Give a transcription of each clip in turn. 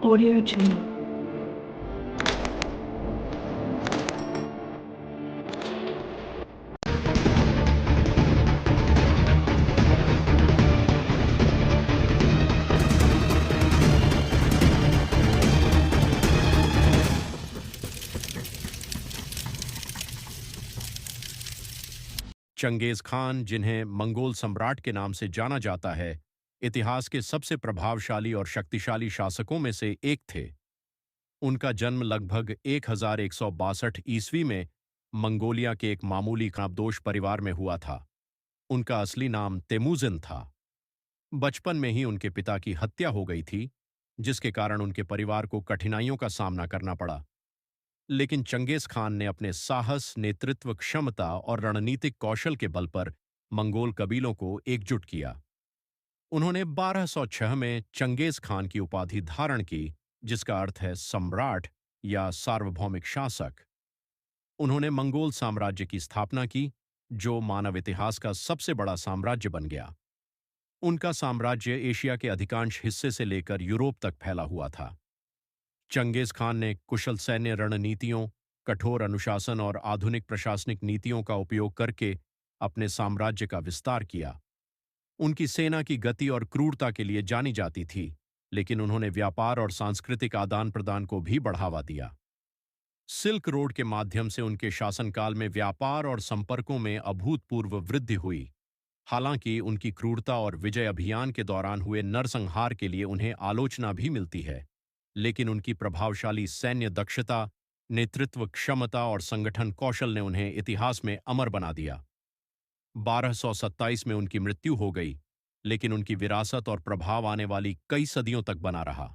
Audio Jungle. Genghis Khan, जिन्हें Mongol सम्राट के नाम से जाना जाता है, इतिहास के सबसे प्रभावशाली और शक्तिशाली शासकों में से एक थे। उनका जन्म लगभग 1162 ईस्वी में मंगोलिया के एक मामूली खानाबदोश परिवार में हुआ था। उनका असली नाम तेमुजिन था। बचपन में ही उनके पिता की हत्या हो गई थी, जिसके कारण उनके परिवार को कठिनाइयों का सामना करना पड़ा। लेकिन चंगेज खान ने अपने साहस, नेतृत्व क्षमता और रणनीतिक कौशल के बल पर मंगोल कबीलों को एकजुट किया। उन्होंने 1206 में चंगेज खान की उपाधि धारण की, जिसका अर्थ है सम्राट या सार्वभौमिक शासक। उन्होंने मंगोल साम्राज्य की स्थापना की, जो मानव इतिहास का सबसे बड़ा साम्राज्य बन गया। उनका साम्राज्य एशिया के अधिकांश हिस्से से लेकर यूरोप तक फैला हुआ था। चंगेज खान ने कुशल सैन्य रणनीतियों, कठोर अनुशासन और आधुनिक प्रशासनिक नीतियों का उपयोग करके अपने साम्राज्य का विस्तार किया। उनकी सेना की गति और क्रूरता के लिए जानी जाती थी, लेकिन उन्होंने व्यापार और सांस्कृतिक आदान प्रदान को भी बढ़ावा दिया। सिल्क रोड के माध्यम से उनके शासनकाल में व्यापार और संपर्कों में अभूतपूर्व वृद्धि हुई। हालांकि उनकी क्रूरता और विजय अभियान के दौरान हुए नरसंहार के लिए उन्हें आलोचना भी मिलती है, लेकिन उनकी प्रभावशाली सैन्य दक्षता, नेतृत्व क्षमता और संगठन कौशल ने उन्हें इतिहास में अमर बना दिया। 1227 में उनकी मृत्यु हो गई, लेकिन उनकी विरासत और प्रभाव आने वाली कई सदियों तक बना रहा।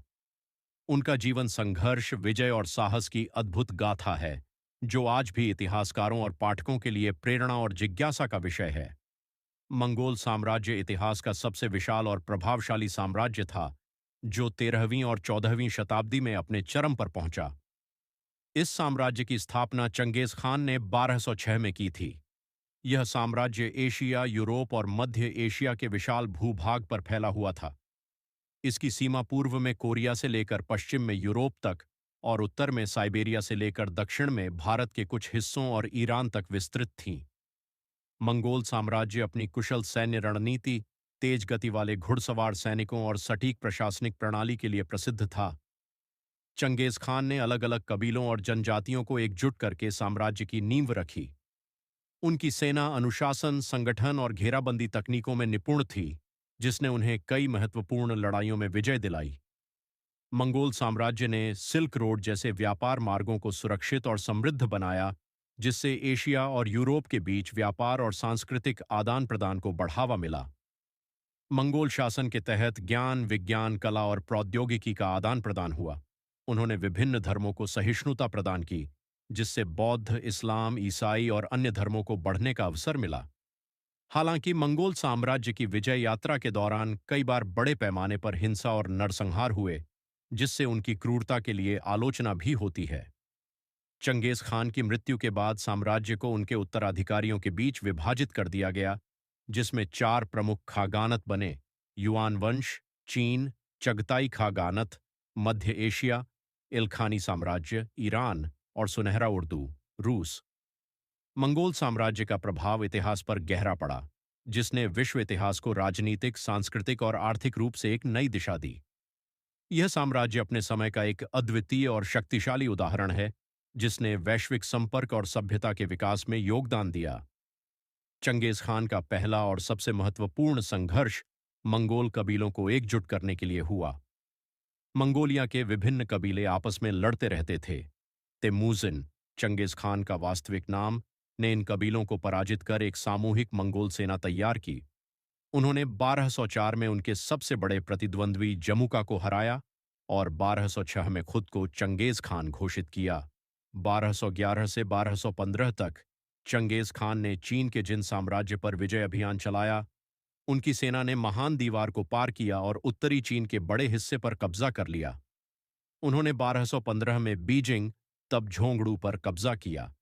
उनका जीवन संघर्ष, विजय और साहस की अद्भुत गाथा है, जो आज भी इतिहासकारों और पाठकों के लिए प्रेरणा और जिज्ञासा का विषय है। मंगोल साम्राज्य इतिहास का सबसे विशाल और प्रभावशाली साम्राज्य था, जो 13वीं और 14वीं शताब्दी में अपने चरम पर पहुंचा। इस साम्राज्य की स्थापना चंगेज खान ने 1206 में की थी। यह साम्राज्य एशिया, यूरोप और मध्य एशिया के विशाल भूभाग पर फैला हुआ था। इसकी सीमा पूर्व में कोरिया से लेकर पश्चिम में यूरोप तक और उत्तर में साइबेरिया से लेकर दक्षिण में भारत के कुछ हिस्सों और ईरान तक विस्तृत थी। मंगोल साम्राज्य अपनी कुशल सैन्य रणनीति, तेज गति वाले घुड़सवार सैनिकों और सटीक प्रशासनिक प्रणाली के लिए प्रसिद्ध था। चंगेज खान ने अलग अलग कबीलों और जनजातियों को एकजुट करके साम्राज्य की नींव रखी। उनकी सेना अनुशासन, संगठन और घेराबंदी तकनीकों में निपुण थी, जिसने उन्हें कई महत्वपूर्ण लड़ाइयों में विजय दिलाई। मंगोल साम्राज्य ने सिल्क रोड जैसे व्यापार मार्गों को सुरक्षित और समृद्ध बनाया, जिससे एशिया और यूरोप के बीच व्यापार और सांस्कृतिक आदान प्रदान को बढ़ावा मिला। मंगोल शासन के तहत ज्ञान, विज्ञान, कला और प्रौद्योगिकी का आदान प्रदान हुआ। उन्होंने विभिन्न धर्मों को सहिष्णुता प्रदान की, जिससे बौद्ध, इस्लाम, ईसाई और अन्य धर्मों को बढ़ने का अवसर मिला। हालांकि मंगोल साम्राज्य की विजय यात्रा के दौरान कई बार बड़े पैमाने पर हिंसा और नरसंहार हुए, जिससे उनकी क्रूरता के लिए आलोचना भी होती है। चंगेज खान की मृत्यु के बाद साम्राज्य को उनके उत्तराधिकारियों के बीच विभाजित कर दिया गया, जिसमें 4 प्रमुख खागानत बने: युआन वंश, चीन, चगताई खागानत, मध्य एशिया, इल्खानी साम्राज्य, ईरान और सुनहरा उर्दू, रूस। मंगोल साम्राज्य का प्रभाव इतिहास पर गहरा पड़ा, जिसने विश्व इतिहास को राजनीतिक, सांस्कृतिक और आर्थिक रूप से एक नई दिशा दी। यह साम्राज्य अपने समय का एक अद्वितीय और शक्तिशाली उदाहरण है, जिसने वैश्विक संपर्क और सभ्यता के विकास में योगदान दिया। चंगेज खान का पहला और सबसे महत्वपूर्ण संघर्ष मंगोल कबीलों को एकजुट करने के लिए हुआ। मंगोलिया के विभिन्न कबीले आपस में लड़ते रहते थे। तेमुजिन, चंगेज खान का वास्तविक नाम, ने इन कबीलों को पराजित कर एक सामूहिक मंगोल सेना तैयार की। उन्होंने 1204 में उनके सबसे बड़े प्रतिद्वंद्वी जमुका को हराया और 1206 में खुद को चंगेज खान घोषित किया। 1211 से 1215 तक चंगेज खान ने चीन के जिन साम्राज्य पर विजय अभियान चलाया, उनकी सेना ने महान दीवार को पार किया और उत्तरी चीन के बड़े हिस्से पर कब्जा कर लिया। उन्होंने 1215 में बीजिंग, तब झोंगड़ू पर कब्जा किया।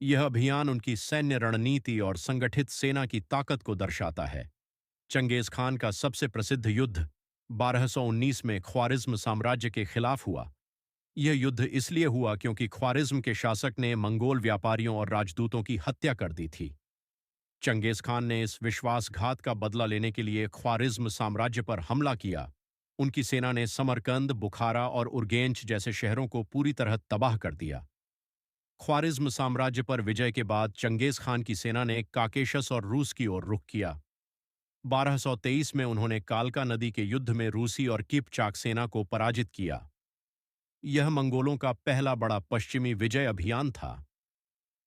यह अभियान उनकी सैन्य रणनीति और संगठित सेना की ताकत को दर्शाता है। चंगेज खान का सबसे प्रसिद्ध युद्ध 1219 में ख्वारिज्म साम्राज्य के खिलाफ हुआ। यह युद्ध इसलिए हुआ क्योंकि ख्वारिज्म के शासक ने मंगोल व्यापारियों और राजदूतों की हत्या कर दी थी। चंगेज खान ने इस विश्वासघात का बदला लेने के लिए ख्वारिज्म साम्राज्य पर हमला किया। उनकी सेना ने समरकंद, बुखारा और उर्गेंच जैसे शहरों को पूरी तरह तबाह कर दिया। ख्वारिज्म साम्राज्य पर विजय के बाद चंगेज खान की सेना ने काकेशस और रूस की ओर रुख किया। 1223 में उन्होंने कालका नदी के युद्ध में रूसी और किपचाक सेना को पराजित किया। यह मंगोलों का पहला बड़ा पश्चिमी विजय अभियान था।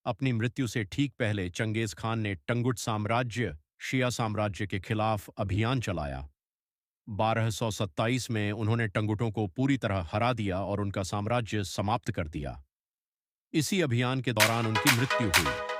अपनी मृत्यु से ठीक पहले चंगेज खान ने टंगुट साम्राज्य, शिया साम्राज्य के खिलाफ अभियान चलाया। 1227 में उन्होंने टंगुटों को पूरी तरह हरा दिया और उनका साम्राज्य समाप्त कर दिया। इसी अभियान के दौरान उनकी मृत्यु हुई।